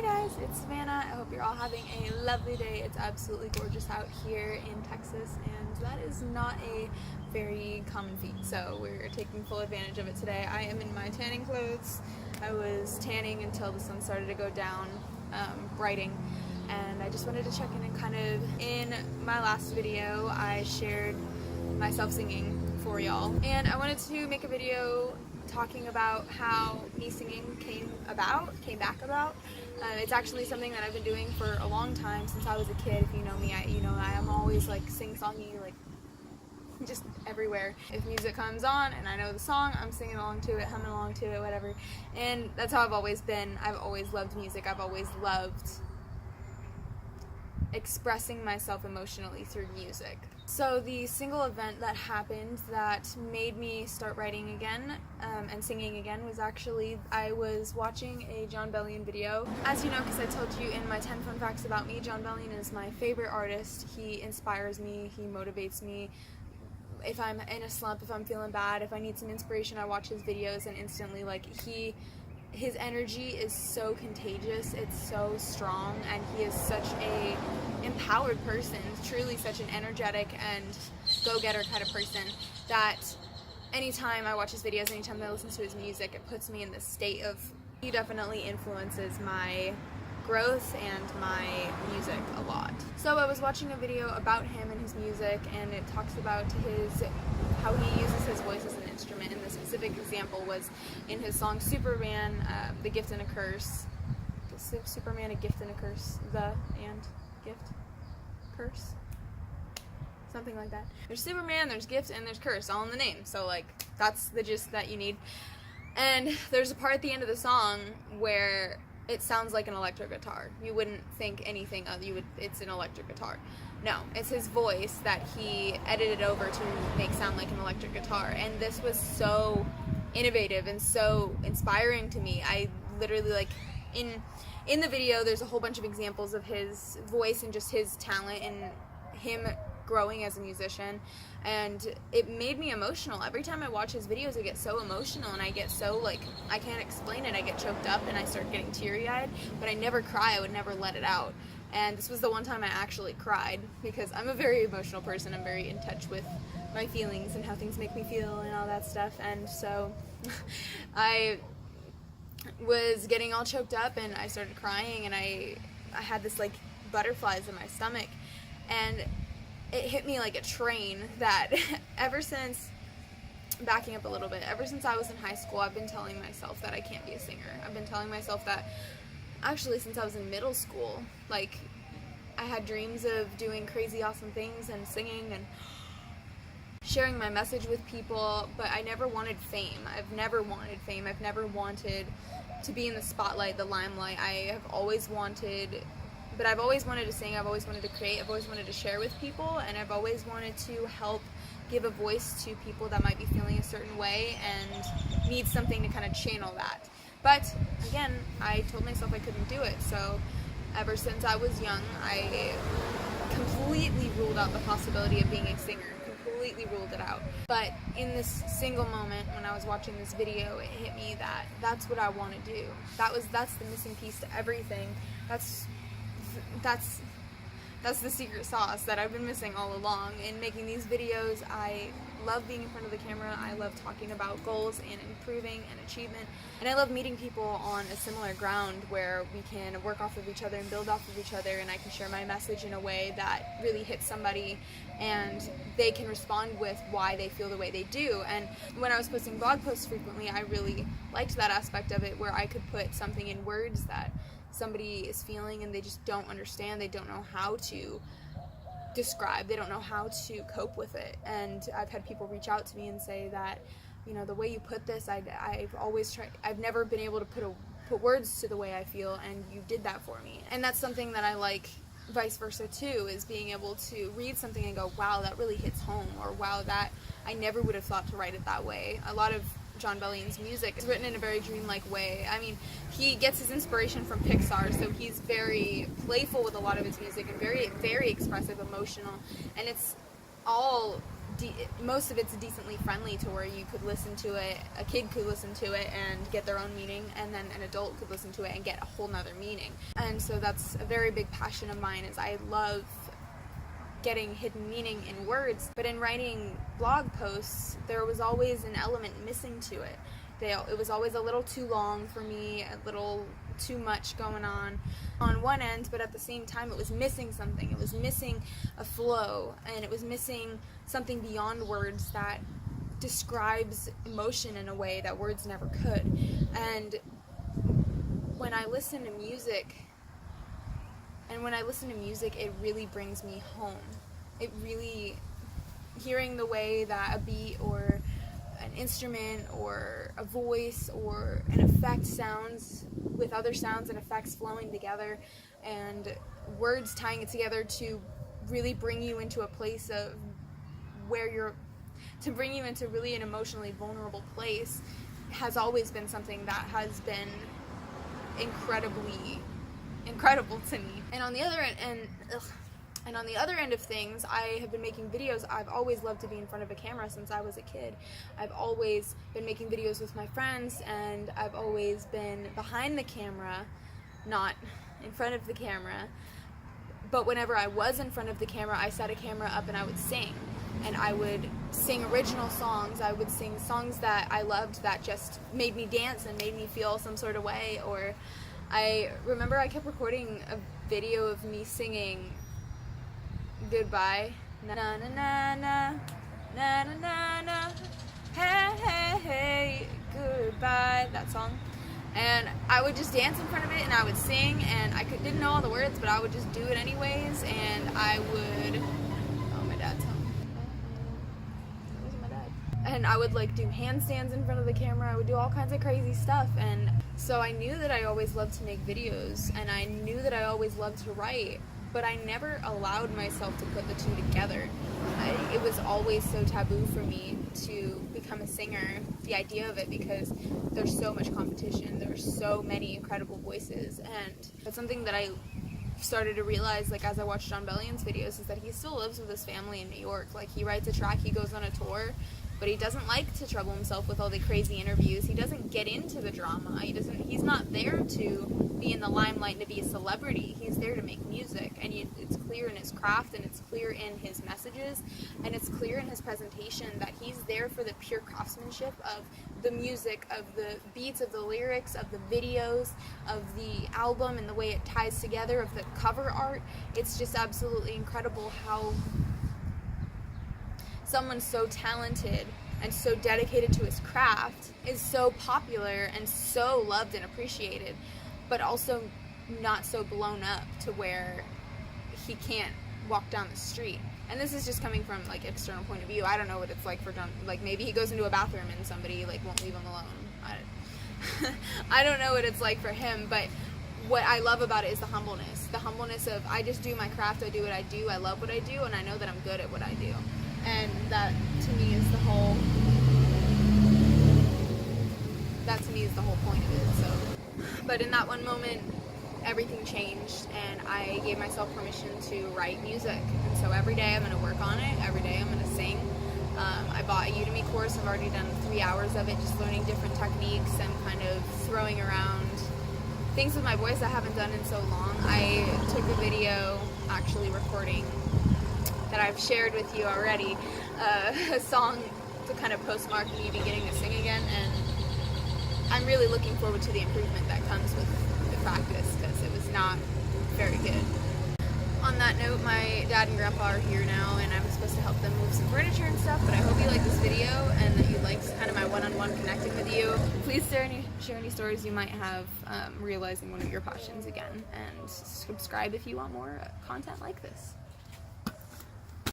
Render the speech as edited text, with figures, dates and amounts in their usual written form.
Hi guys, it's Savannah. I hope you're all having a lovely day. It's absolutely gorgeous out here in Texas, and that is not a very common feat, so we're taking full advantage of it today. I am in my tanning clothes. I was tanning until the sun started to go down, brighting, and I just wanted to check in and in my last video, I shared myself singing for y'all, and I wanted to make a video talking about how me singing came back about. It's actually something that I've been doing for a long time, since I was a kid. If you know me, I am always like sing-songy, like just everywhere. If music comes on and I know the song, I'm singing along to it, humming along to it, whatever. And that's how I've always been. I've always loved music. I've always loved expressing myself emotionally through music. So the single event that happened that made me start writing again and singing again was actually, I was watching a Jon Bellion video. As you know, because I told you in my 10 fun facts about me, Jon Bellion is my favorite artist. He inspires me, he motivates me. If I'm in a slump, if I'm feeling bad, if I need some inspiration, I watch his videos and instantly, like, his energy is so contagious, it's so strong, and he is such a empowered person, truly such an energetic and go-getter kind of person, that anytime I watch his videos, anytime I listen to his music, it puts me in this state of, he definitely influences my growth and my music a lot. So I was watching a video about him and his music, and it talks about how he uses his voice as an instrument, and the specific example was in his song Superman, The Gift and a Curse. Superman, A Gift and a Curse, gift, curse, something like that. There's Superman, there's gift, and there's curse, all in the name, so like that's the gist that you need. And there's a part at the end of the song where it sounds like an electric guitar. You wouldn't think anything of it's an electric guitar. No, it's his voice that he edited over to make sound like an electric guitar, and this was so innovative and so inspiring to me. I literally, like, in the video there's a whole bunch of examples of his voice and just his talent and him growing as a musician, and it made me emotional. Every time I watch his videos, I get so emotional, and I get so, like, I can't explain it. I get choked up and I start getting teary-eyed, but I never cry. I would never let it out. And this was the one time I actually cried, because I'm a very emotional person. I'm very in touch with my feelings and how things make me feel and all that stuff, and so I was getting all choked up and I started crying, and I had this, like, butterflies in my stomach, and it hit me like a train that ever since, backing up a little bit, ever since I was in high school, I've been telling myself that I can't be a singer. I've been telling myself that, actually, since I was in middle school. Like, I had dreams of doing crazy awesome things and singing and sharing my message with people, but I never wanted fame. I've never wanted fame. I've never wanted to be in the spotlight, the limelight. I've always wanted to sing, I've always wanted to create, I've always wanted to share with people, and I've always wanted to help give a voice to people that might be feeling a certain way and need something to kind of channel that. But again, I told myself I couldn't do it, so ever since I was young, I completely ruled out the possibility of being a singer. Completely ruled it out. But in this single moment when I was watching this video, it hit me that that's what I want to do. That's the missing piece to everything. That's the secret sauce that I've been missing all along. In making these videos, I love being in front of the camera. I love talking about goals and improving and achievement, and I love meeting people on a similar ground where we can work off of each other and build off of each other, and I can share my message in a way that really hits somebody and they can respond with why they feel the way they do. And when I was posting blog posts frequently, I really liked that aspect of it, where I could put something in words that somebody is feeling and they just don't understand, they don't know how to describe, they don't know how to cope with it. And I've had people reach out to me and say that, you know, the way you put this, I've never been able to put words to the way I feel, and you did that for me. And that's something that I like vice versa too, is being able to read something and go, wow, that really hits home, or wow, that I never would have thought to write it that way. A lot of Jon Bellion's music is written in a very dreamlike way. I mean, he gets his inspiration from Pixar, so he's very playful with a lot of his music and very, very expressive, emotional, and it's all most of it's decently friendly to where you could listen to it, a kid could listen to it and get their own meaning, and then an adult could listen to it and get a whole nother meaning. And so that's a very big passion of mine, is I love getting hidden meaning in words. But in writing blog posts, there was always an element missing to it. It was always a little too long for me, a little too much going on one end, but at the same time it was missing something. It was missing a flow, and it was missing something beyond words that describes emotion in a way that words never could. And when I listen to music, it really brings me home. It really, hearing the way that a beat or an instrument or a voice or an effect sounds with other sounds and effects flowing together, and words tying it together to really bring you into a place of to bring you into really an emotionally vulnerable place, has always been something that has been incredible to me. And on the other end of things, I have been making videos. I've always loved to be in front of a camera since I was a kid. I've always been making videos with my friends, and I've always been behind the camera, not in front of the camera. But whenever I was in front of the camera, I set a camera up and I would sing. And I would sing original songs. I would sing songs that I loved, that just made me dance and made me feel some sort of way. Or I remember I kept recording a video of me singing Goodbye, na na na na, na na na na, hey hey hey, goodbye, that song. And I would just dance in front of it, and I would sing, and I didn't know all the words, but I would just do it anyways. And I would, oh, my dad's home. Where's my dad? And I would like do handstands in front of the camera. I would do all kinds of crazy stuff. And so I knew that I always loved to make videos, and I knew that I always loved to write, but I never allowed myself to put the two together. It was always so taboo for me to become a singer, the idea of it, because there's so much competition, there's so many incredible voices. And that's something that I started to realize, like, as I watched Jon Bellion's videos, is that he still lives with his family in New York. Like, he writes a track, he goes on a tour, but he doesn't like to trouble himself with all the crazy interviews. He doesn't get into the drama. He's not there to be in the limelight and to be a celebrity. He's there to make music, and it's clear in his craft, and it's clear in his messages, and it's clear in his presentation that he's there for the pure craftsmanship of the music, of the beats, of the lyrics, of the videos, of the album, and the way it ties together, of the cover art. It's just absolutely incredible how someone so talented and so dedicated to his craft is so popular and so loved and appreciated, but also not so blown up to where he can't walk down the street. And this is just coming from like external point of view. I don't know what it's like for Jon. Like, maybe he goes into a bathroom and somebody like won't leave him alone. I don't know what it's like for him, but what I love about it is the humbleness of, I just do my craft, I do what I do, I love what I do, and I know that I'm good at what I do. And that to me is the whole point of it. So, but in that one moment, everything changed, and I gave myself permission to write music. And so every day I'm going to work on it, every day I'm going to sing. I bought a Udemy course. I've already done 3 hours of it, just learning different techniques and kind of throwing around things with my voice I haven't done in so long. I took a video actually recording that I've shared with you already, a song to kind of postmark me beginning to sing again, and I'm really looking forward to the improvement that comes with the practice, because it was not very good. On that note, my dad and grandpa are here now, and I'm supposed to help them move some furniture and stuff, but I hope you like this video and that you liked kind of my one-on-one connecting with you. Please share any stories you might have realizing one of your passions again, and subscribe if you want more content like this.